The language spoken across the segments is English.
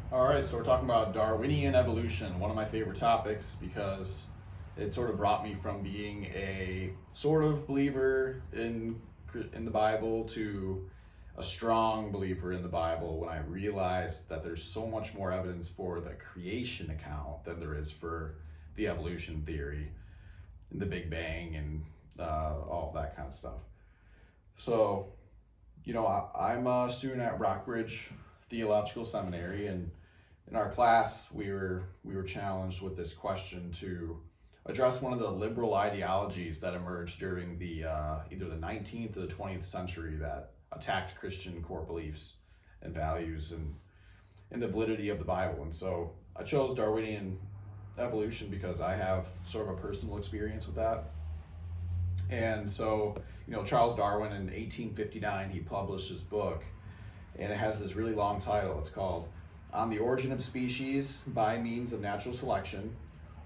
All right, so we're talking about Darwinian evolution, one of my favorite topics because it sort of brought me from being a sort of believer in the Bible to a strong believer in the Bible when I realized that there's so much more evidence for the creation account than there is for the evolution theory and the Big Bang and all of that kind of stuff. So, I'm a student at Rockbridge Theological Seminary, and in our class, we were challenged with this question to address one of the liberal ideologies that emerged during the either the 19th or the 20th century that attacked Christian core beliefs and values and the validity of the Bible. And so I chose Darwinian evolution because I have sort of a personal experience with that. And so, Charles Darwin in 1859, he published his book, and it has this really long title. It's called On the Origin of Species by Means of Natural Selection,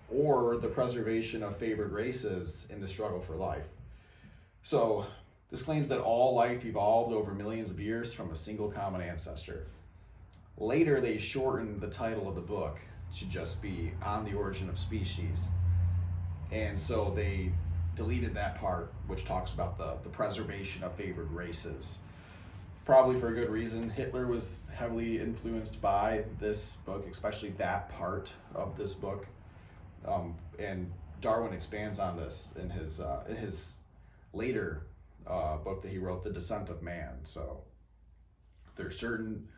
or the Preservation of Favored Races in the Struggle for Life. So, this claims that all life evolved over millions of years from a single common ancestor. Later, they shortened the title of the book to just be On the Origin of Species. And so they deleted that part, which talks about the preservation of favored races. Probably for a good reason. Hitler was heavily influenced by this book, especially that part of this book. And Darwin expands on this in his later book that he wrote, The Descent of Man. So there's certain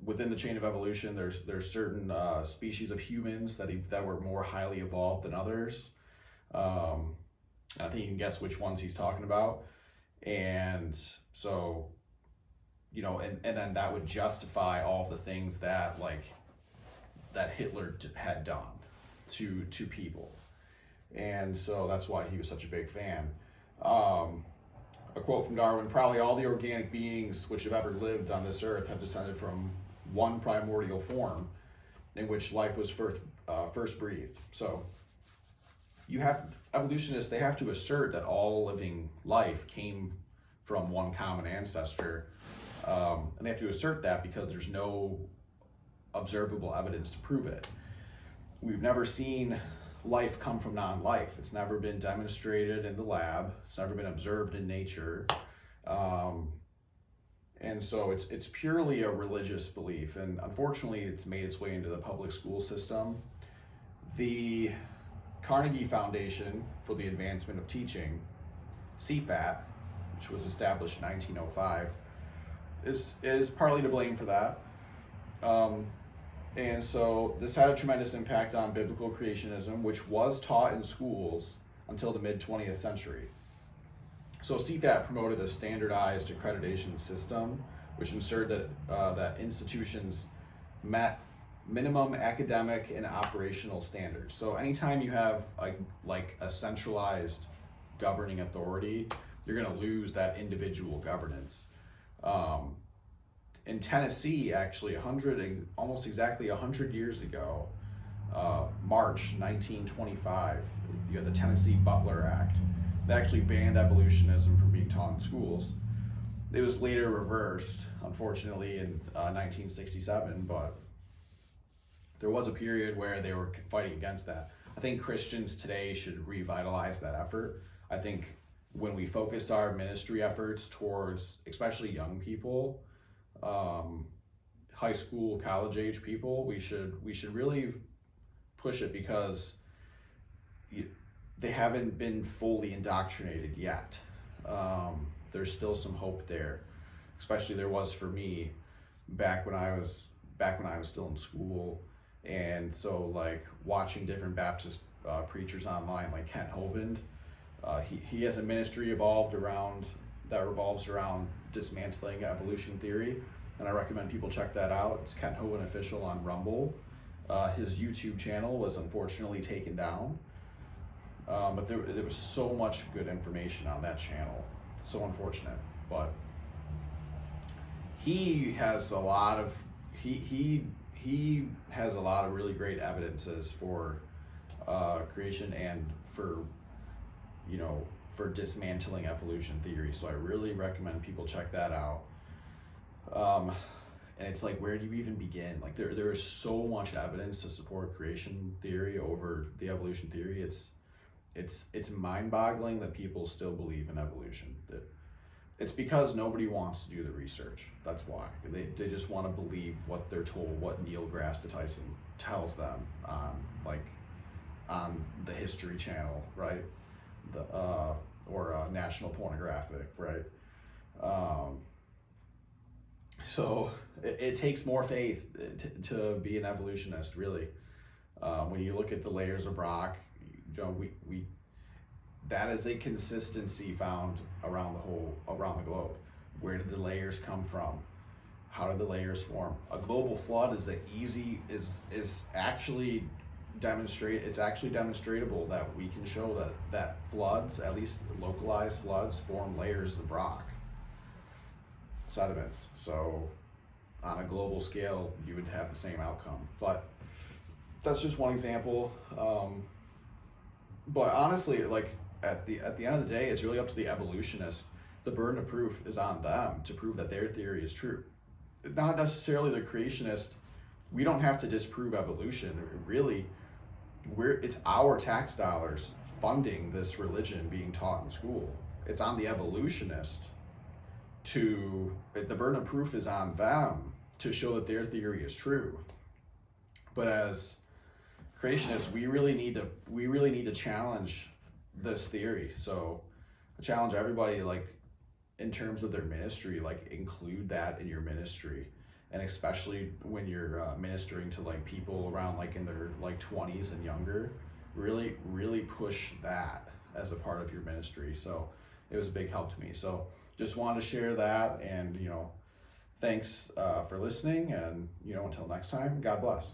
within the chain of evolution, there's certain species of humans that were more highly evolved than others. I think you can guess which ones he's talking about. And so, and then that would justify all of the things that Hitler had done to people. And so that's why he was such a big fan. A quote from Darwin: probably all the organic beings which have ever lived on this earth have descended from one primordial form in which life was first breathed. So you have evolutionists, they have to assert that all living life came from one common ancestor. And they have to assert that because there's no observable evidence to prove it. We've never seen life come from non-life. It's never been demonstrated in the lab. It's never been observed in nature. And so it's purely a religious belief. And unfortunately, it's made its way into the public school system. The Carnegie Foundation for the Advancement of Teaching, CFAT, which was established in 1905, is partly to blame for that. And so this had a tremendous impact on biblical creationism, which was taught in schools until the mid-20th century. So CFAT promoted a standardized accreditation system, which ensured that institutions met minimum academic and operational standards. So anytime you have a centralized governing authority, you're going to lose that individual governance. In Tennessee, actually, almost exactly 100 years ago, March 1925, you had the Tennessee Butler Act that actually banned evolutionism from being taught in schools. It was later reversed, unfortunately, in 1967, but there was a period where they were fighting against that. I think Christians today should revitalize that effort. I think when we focus our ministry efforts towards, especially young people, high school, college age people, we should really push it because they haven't been fully indoctrinated yet. There's still some hope there, especially there was for me back when I was still in school. And so watching different Baptist preachers online, like Kent Hovind, he has a ministry that revolves around dismantling evolution theory, and I recommend people check that out. It's Kent Hovind Official on Rumble. His YouTube channel was unfortunately taken down, but there was so much good information on that channel. So unfortunate, but he has a lot of really great evidences for creation and for dismantling evolution theory. So I really recommend people check that out. And it's like, where do you even begin? Like there is so much evidence to support creation theory over the evolution theory. It's mind-boggling that people still believe in evolution. It's because nobody wants to do the research. That's why. They just want to believe what they're told, what Neil deGrasse Tyson tells them on the History Channel, right? Or National Pornographic, right? So it takes more faith to be an evolutionist, really. When you look at the layers of rock, we that is a consistency found around the globe. Where did the layers come from? How did the layers form? A global flood is actually it's actually demonstrable that we can show that floods, at least localized floods, form layers of rock, sediments. So on a global scale, you would have the same outcome. But that's just one example. But honestly, like at the end of the day, it's really up to the evolutionist. The burden of proof is on them to prove that their theory is true. Not necessarily the creationist. We don't have to disprove evolution. Really, it's our tax dollars funding this religion being taught in school. It's on the evolutionist the burden of proof is on them to show that their theory is true. But as creationists, we really need to challenge this theory. So I challenge everybody, like, in terms of their ministry, like, include that in your ministry. And especially when you're ministering to like people around like in their like 20s and younger, really push that as a part of your ministry. So it was a big help to me. So just wanted to share that, and thanks for listening, and until next time, God bless.